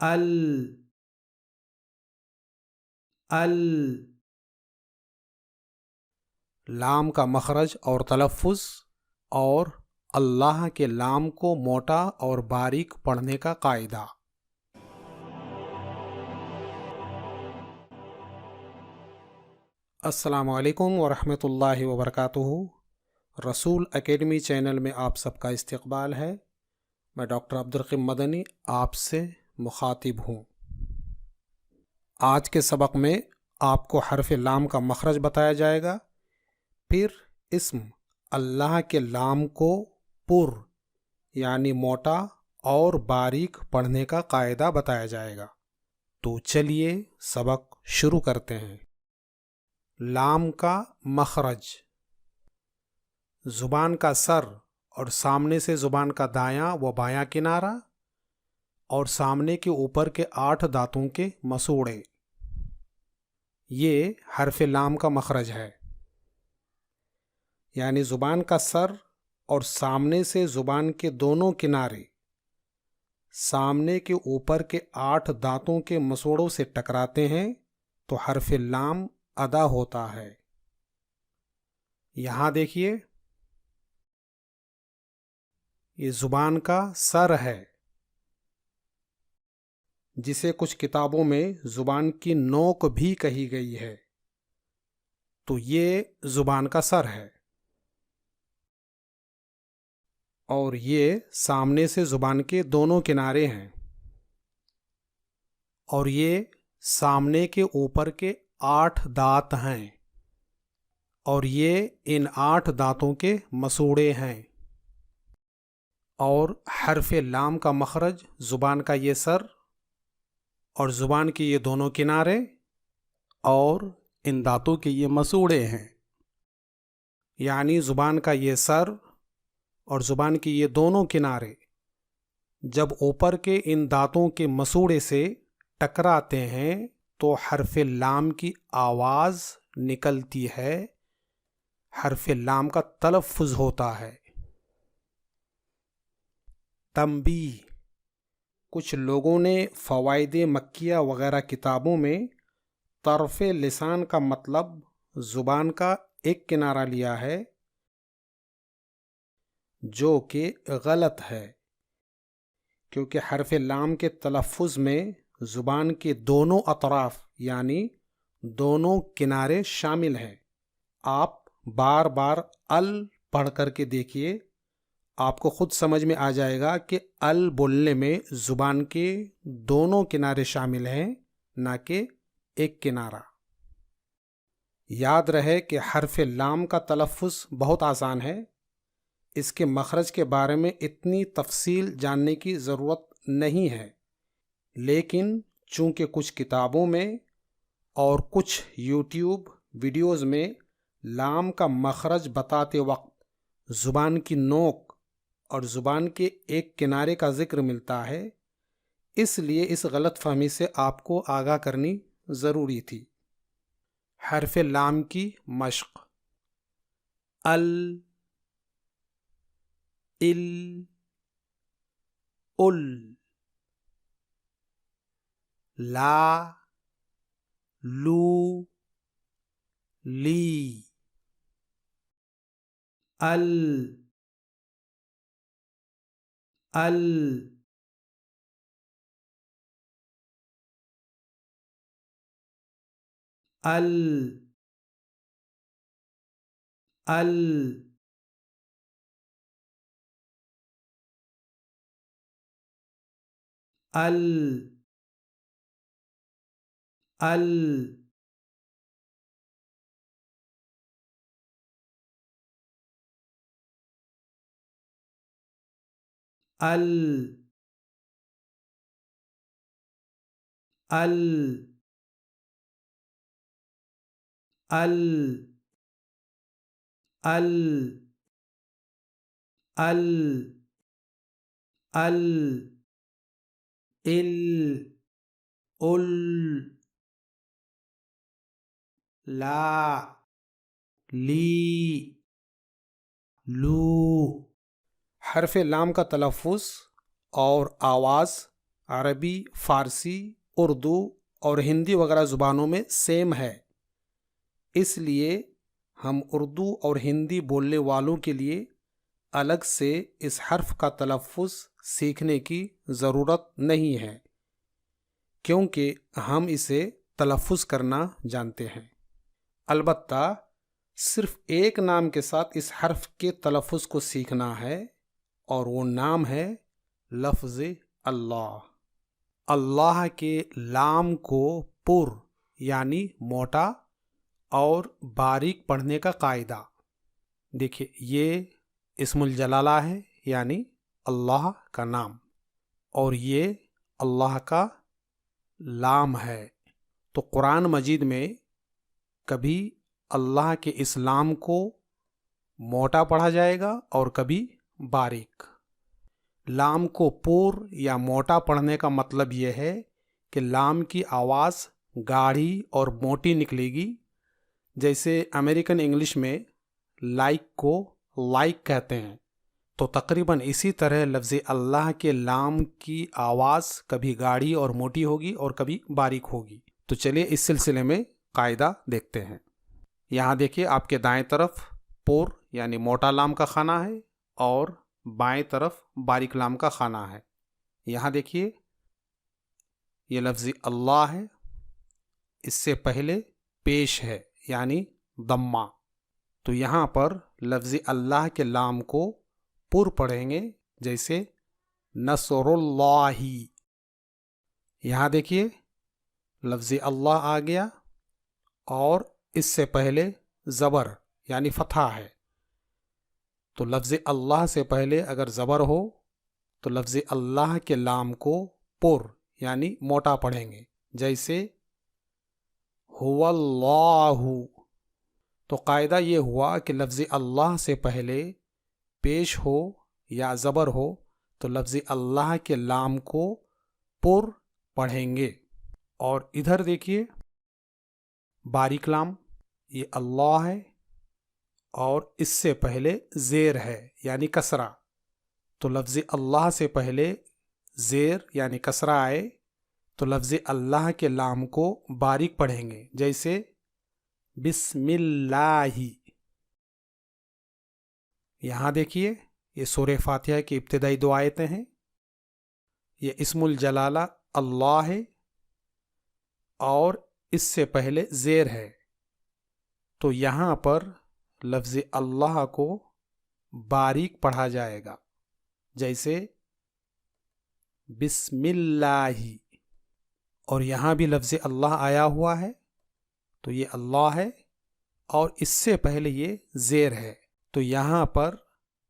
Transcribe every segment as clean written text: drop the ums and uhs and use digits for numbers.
ال ال لام کا مخرج اور تلفظ اور اللہ کے لام کو موٹا اور باریک پڑھنے کا قاعدہ۔ السلام علیکم ورحمۃ اللہ وبرکاتہ۔ رسول اکیڈمی چینل میں آپ سب کا استقبال ہے۔ میں ڈاکٹر عبدالرقیب مدنی آپ سے مخاطب ہوں۔ آج کے سبق میں آپ کو حرف لام کا مخرج بتایا جائے گا، پھر اسم اللہ کے لام کو پر یعنی موٹا اور باریک پڑھنے کا قاعدہ بتایا جائے گا۔ تو چلیے سبق شروع کرتے ہیں۔ لام کا مخرج، زبان کا سر اور سامنے سے زبان کا دایاں و بایاں کنارہ اور سامنے کے اوپر کے 8 دانتوں کے مسوڑے، یہ حرف لام کا مخرج ہے۔ یعنی زبان کا سر اور سامنے سے زبان کے دونوں کنارے سامنے کے اوپر کے 8 دانتوں کے مسوڑوں سے ٹکراتے ہیں تو حرف لام ادا ہوتا ہے۔ یہاں دیکھیے، یہ زبان کا سر ہے، جسے کچھ کتابوں میں زبان کی نوک بھی کہی گئی ہے، تو یہ زبان کا سر ہے۔ اور یہ سامنے سے زبان کے دونوں کنارے ہیں، اور یہ سامنے کے اوپر کے 8 دانت ہیں، اور یہ ان 8 دانتوں کے مسوڑے ہیں۔ اور حرف لام کا مخرج زبان کا یہ سر اور زبان کے یہ دونوں کنارے اور ان دانتوں کے یہ مسوڑے ہیں۔ یعنی زبان کا یہ سر اور زبان کے یہ دونوں کنارے جب اوپر کے ان دانتوں کے مسوڑے سے ٹکراتے ہیں تو حرف لام کی آواز نکلتی ہے، حرف لام کا تلفظ ہوتا ہے۔ تنبیہ، کچھ لوگوں نے فوائد مکیہ وغیرہ کتابوں میں طرف لسان کا مطلب زبان کا ایک کنارہ لیا ہے، جو کہ غلط ہے، کیونکہ حرف لام کے تلفظ میں زبان کے دونوں اطراف یعنی دونوں کنارے شامل ہیں۔ آپ بار بار ال پڑھ کر کے دیکھیے، آپ کو خود سمجھ میں آ جائے گا کہ ال بولنے میں زبان کے دونوں کنارے شامل ہیں، نہ کہ ایک کنارہ۔ یاد رہے کہ حرف لام کا تلفظ بہت آسان ہے، اس کے مخرج کے بارے میں اتنی تفصیل جاننے کی ضرورت نہیں ہے، لیکن چونکہ کچھ کتابوں میں اور کچھ یوٹیوب ویڈیوز میں لام کا مخرج بتاتے وقت زبان کی نوک اور زبان کے ایک کنارے کا ذکر ملتا ہے، اس لیے اس غلط فہمی سے آپ کو آگاہ کرنی ضروری تھی۔ حرف لام کی مشق: ال، ال، ال، لا، لو، لی، ال، ال، ال، ال، ال، ال، ال، ال، ال، ال، ال، ال، ال، ال، لا، لی، لو۔ حرف لام کا تلفظ اور آواز عربی، فارسی، اردو اور ہندی وغیرہ زبانوں میں سیم ہے، اس لیے ہم اردو اور ہندی بولنے والوں کے لیے الگ سے اس حرف کا تلفظ سیکھنے کی ضرورت نہیں ہے، کیونکہ ہم اسے تلفظ کرنا جانتے ہیں۔ البتہ صرف ایک نام کے ساتھ اس حرف کے تلفظ کو سیکھنا ہے، اور وہ نام ہے لفظ اللہ۔ اللہ کے لام کو پر یعنی موٹا اور باریک پڑھنے کا قاعدہ دیکھیے، یہ اسم الجلالہ ہے یعنی اللہ کا نام، اور یہ اللہ کا لام ہے۔ تو قرآن مجید میں کبھی اللہ کے اس لام کو موٹا پڑھا جائے گا اور کبھی باریک۔ لام کو پور یا موٹا پڑھنے کا مطلب یہ ہے کہ لام کی آواز گاڑھی اور موٹی نکلے گی، جیسے امریکن انگلش میں لائک کو لائک کہتے ہیں، تو تقریباً اسی طرح لفظ اللہ کے لام کی آواز کبھی گاڑھی اور موٹی ہوگی اور کبھی باریک ہوگی۔ تو چلیے اس سلسلے میں قاعدہ دیکھتے ہیں۔ یہاں دیکھیے، آپ کے دائیں طرف پور یعنی موٹا لام کا خانہ ہے اور بائیں طرف باریک لام کا خانہ ہے۔ یہاں دیکھیے، یہ لفظ اللہ ہے، اس سے پہلے پیش ہے یعنی ضمہ، تو یہاں پر لفظ اللہ کے لام کو پر پڑھیں گے، جیسے نصر اللہ۔ یہاں دیکھیے، لفظ اللہ آ گیا اور اس سے پہلے زبر یعنی فتحہ ہے، تو لفظ اللہ سے پہلے اگر زبر ہو تو لفظ اللہ کے لام کو پر یعنی موٹا پڑھیں گے، جیسے هو اللہ۔ تو قاعدہ یہ ہوا کہ لفظ اللہ سے پہلے پیش ہو یا زبر ہو تو لفظ اللہ کے لام کو پر پڑھیں گے۔ اور ادھر دیکھیے، باریک لام یہ اللہ ہے اور اس سے پہلے زیر ہے یعنی کسرہ، تو لفظ اللہ سے پہلے زیر یعنی کسرہ آئے تو لفظ اللہ کے لام کو باریک پڑھیں گے، جیسے بسم اللہ۔ یہاں دیکھیے، یہ سورہ فاتحہ کی ابتدائی دو آیتیں ہیں، یہ اسم الجلالہ اللہ ہے اور اس سے پہلے زیر ہے، تو یہاں پر لفظ اللہ کو باریک پڑھا جائے گا، جیسے بسم اللہ۔ اور یہاں بھی لفظ اللہ آیا ہوا ہے، تو یہ اللہ ہے اور اس سے پہلے یہ زیر ہے، تو یہاں پر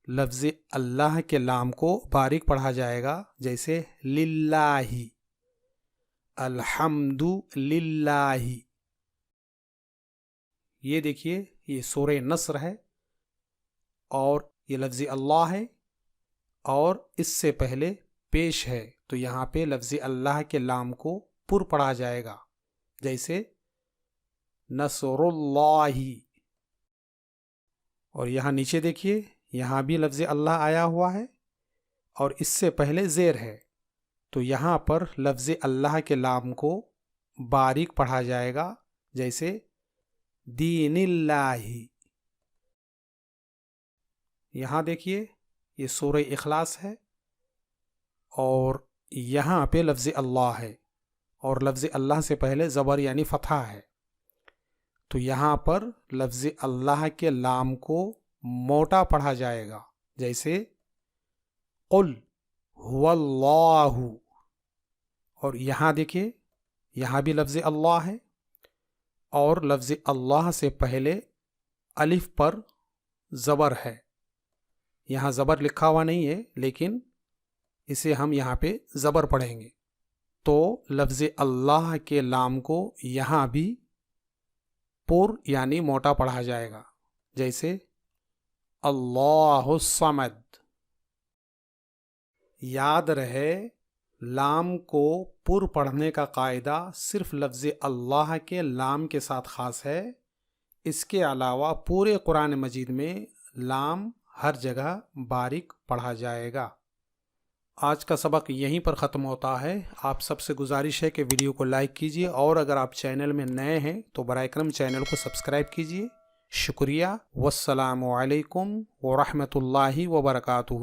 لفظ اللہ کے لام کو باریک پڑھا جائے گا، جیسے للہ، الحمد للہ۔ یہ دیکھیے، یہ سورہ نصر ہے اور یہ لفظ اللہ ہے اور اس سے پہلے پیش ہے، تو یہاں پہ لفظ اللہ کے لام کو پر پڑھا جائے گا، جیسے نصر اللہ۔ اور یہاں نیچے دیکھیے، یہاں بھی لفظ اللہ آیا ہوا ہے اور اس سے پہلے زیر ہے، تو یہاں پر لفظ اللہ کے لام کو باریک پڑھا جائے گا، جیسے دین اللہ۔ یہاں دیکھیے، یہ سورہ اخلاص ہے اور یہاں پہ لفظ اللہ ہے اور لفظ اللہ سے پہلے زبر یعنی فتحہ ہے، تو یہاں پر لفظ اللہ کے لام کو موٹا پڑھا جائے گا، جیسے قل هو اللہ۔ اور یہاں دیکھیے، یہاں بھی لفظ اللہ ہے اور لفظ اللہ سے پہلے الف پر زبر ہے، یہاں زبر لکھا ہوا نہیں ہے لیکن اسے ہم یہاں پہ زبر پڑھیں گے، تو لفظ اللہ کے لام کو یہاں بھی پر یعنی موٹا پڑھا جائے گا، جیسے اللہ الصمد۔ یاد رہے، لام کو پر پڑھنے کا قاعدہ صرف لفظ اللہ کے لام کے ساتھ خاص ہے، اس کے علاوہ پورے قرآن مجید میں لام ہر جگہ باریک پڑھا جائے گا۔ آج کا سبق یہیں پر ختم ہوتا ہے۔ آپ سب سے گزارش ہے کہ ویڈیو کو لائک کیجیے، اور اگر آپ چینل میں نئے ہیں تو برائے کرم چینل کو سبسکرائب کیجیے۔ شکریہ۔ والسلام علیکم ورحمۃ اللہ وبرکاتہ۔